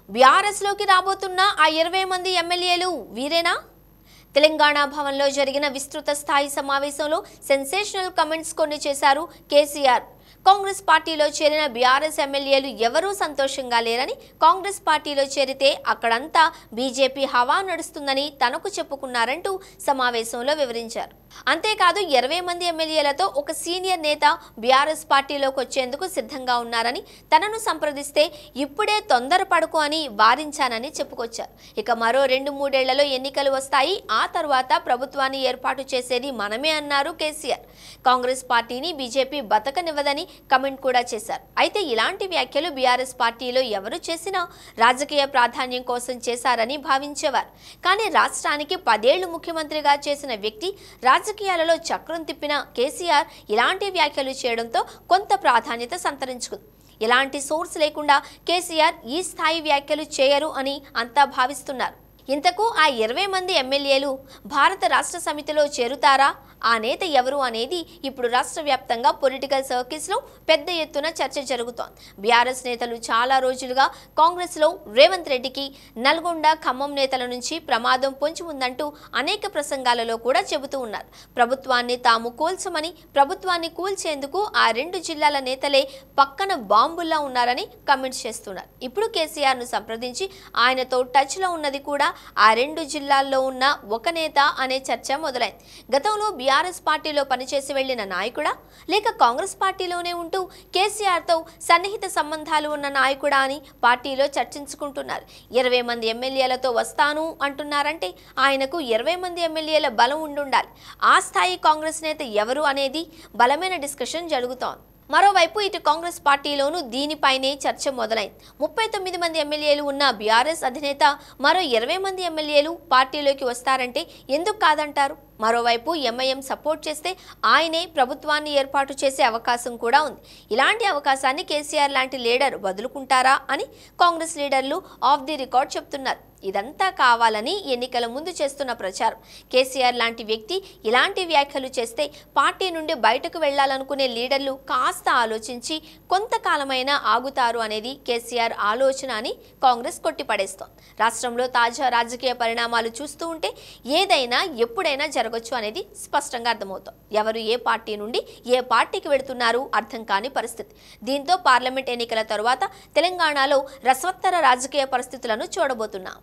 BRS లోకి రాబోతున్న ఆ 20 మంది ఎమ్మెల్యేలు వీరేనా? తెలంగాణ భవన్లో జరిగిన విస్తృత స్థాయి సమావేశంలో సెన్సేషనల్ కమెంట్స్ కొన్ని చేశారు కేసీఆర్. కాంగ్రెస్ పార్టీలో చేరిన బీఆర్ఎస్ ఎమ్మెల్యేలు ఎవరూ సంతోషంగా లేరని, కాంగ్రెస్ పార్టీలో చేరితే అక్కడంతా బీజేపీ హవా నడుస్తుందని తనకు చెప్పుకున్నారంటూ సమావేశంలో వివరించారు. అంతేకాదు 20 మంది ఎమ్మెల్యేలతో ఒక సీనియర్ నేత బీఆర్ఎస్ పార్టీలోకి వచ్చేందుకు సిద్ధంగా ఉన్నారని, తనను సంప్రదిస్తే ఇప్పుడే తొందరపడకు అని వారించానని చెప్పుకొచ్చారు. ఇక మరో 2-3 ఏళ్లలో ఎన్నికలు వస్తాయి, ఆ తర్వాత ప్రభుత్వాన్ని ఏర్పాటు చేసేది మనమే అన్నారు కేసీఆర్. కాంగ్రెస్ పార్టీని బీజేపీ బతకనివ్వదని కమెంట్ కూడా చేశారు. అయితే ఇలాంటి వ్యాఖ్యలు బీఆర్ఎస్ పార్టీలో ఎవరు చేసినా రాజకీయ ప్రాధాన్యం కోసం చేశారని భావించేవారు. కానీ రాష్ట్రానికి 10 ఏళ్లు ముఖ్యమంత్రిగా చేసిన వ్యక్తి, రాజకీయాలలో చక్రం తిప్పిన కేసీఆర్ ఇలాంటి వ్యాఖ్యలు చేయడంతో కొంత ప్రాధాన్యత సంతరించుకుంది. ఎలాంటి సోర్స్ లేకుండా కేసీఆర్ ఈ స్థాయి వ్యాఖ్యలు చేయరు అని అంతా భావిస్తున్నారు. ఇంతకు ఆ 20 మంది ఎమ్మెల్యేలు భారత రాష్ట్ర సమితిలో చేరుతారా? ఆ నేత ఎవరు అనేది ఇప్పుడు రాష్ట్ర వ్యాప్తంగా పొలిటికల్ సర్కిల్స్లో పెద్ద ఎత్తున చర్చ జరుగుతోంది. బీఆర్ఎస్ నేతలు చాలా రోజులుగా కాంగ్రెస్లో రేవంత్ రెడ్డికి, నల్గొండ, ఖమ్మం నేతల నుంచి ప్రమాదం పొంచి ఉందంటూ అనేక ప్రసంగాలలో కూడా చెబుతూ ఉన్నారు. ప్రభుత్వాన్ని తాము కూల్చమని, ప్రభుత్వాన్ని కూల్చేందుకు ఆ 2 జిల్లాల నేతలే పక్కన బాంబుల్లా ఉన్నారని కమెంట్స్ చేస్తున్నారు. ఇప్పుడు కేసీఆర్ను సంప్రదించి ఆయనతో టచ్లో ఉన్నది కూడా ఆ 2 జిల్లాల్లో ఉన్న ఒక నేత అనే చర్చ మొదలైంది. గతంలో బీఆర్ఎస్ పార్టీలో పనిచేసి వెళ్లిన నాయకుడా, లేక కాంగ్రెస్ పార్టీలోనే ఉంటూ కేసీఆర్తో సన్నిహిత సంబంధాలు ఉన్న నాయకుడా అని పార్టీలో చర్చించుకుంటున్నారు. 20 మంది ఎమ్మెల్యేలతో వస్తాను అంటున్నారంటే ఆయనకు 20 మంది ఎమ్మెల్యేల బలం ఉండుండాలి. ఆ స్థాయి కాంగ్రెస్ నేత ఎవరు అనేది బలమైన డిస్కషన్ జరుగుతోంది. మరోవైపు ఇటు కాంగ్రెస్ పార్టీలోనూ దీనిపైనే చర్చ మొదలైంది. 39 మంది ఎమ్మెల్యేలు ఉన్న బీఆర్ఎస్ అధినేత మరో 20 మంది ఎమ్మెల్యేలు పార్టీలోకి వస్తారంటే ఎందుకు కాదంటారు? మరోవైపు ఎంఐఎం సపోర్ట్ చేస్తే ఆయనే ప్రభుత్వాన్ని ఏర్పాటు చేసే అవకాశం కూడా ఉంది. ఇలాంటి అవకాశాన్ని కేసీఆర్ లాంటి లీడర్ వదులుకుంటారా అని కాంగ్రెస్ లీడర్లు ఆఫ్ ది రికార్డ్ చెప్తున్నారు. ఇదంతా కావాలని ఎన్నికల ముందు చేస్తున్న ప్రచారం. కేసీఆర్ లాంటి వ్యక్తి ఇలాంటి వ్యాఖ్యలు చేస్తే పార్టీ నుండి బయటకు వెళ్లాలనుకునే లీడర్లు కాస్త ఆలోచించి కొంతకాలమైనా ఆగుతారు అనేది కేసీఆర్ ఆలోచన అని కాంగ్రెస్ కొట్టిపడేస్తోంది. రాష్ట్రంలో తాజా రాజకీయ పరిణామాలు చూస్తూ ఉంటే ఏదైనా ఎప్పుడైనా జరగొచ్చు అనేది స్పష్టంగా అర్థమవుతుంది. ఎవరు ఏ పార్టీ నుండి ఏ పార్టీకి వెళుతున్నారు అర్థం కాని పరిస్థితి. దీంతో పార్లమెంట్ ఎన్నికల తరువాత తెలంగాణలో రసవత్తర రాజకీయ పరిస్థితులను చూడబోతున్నాం.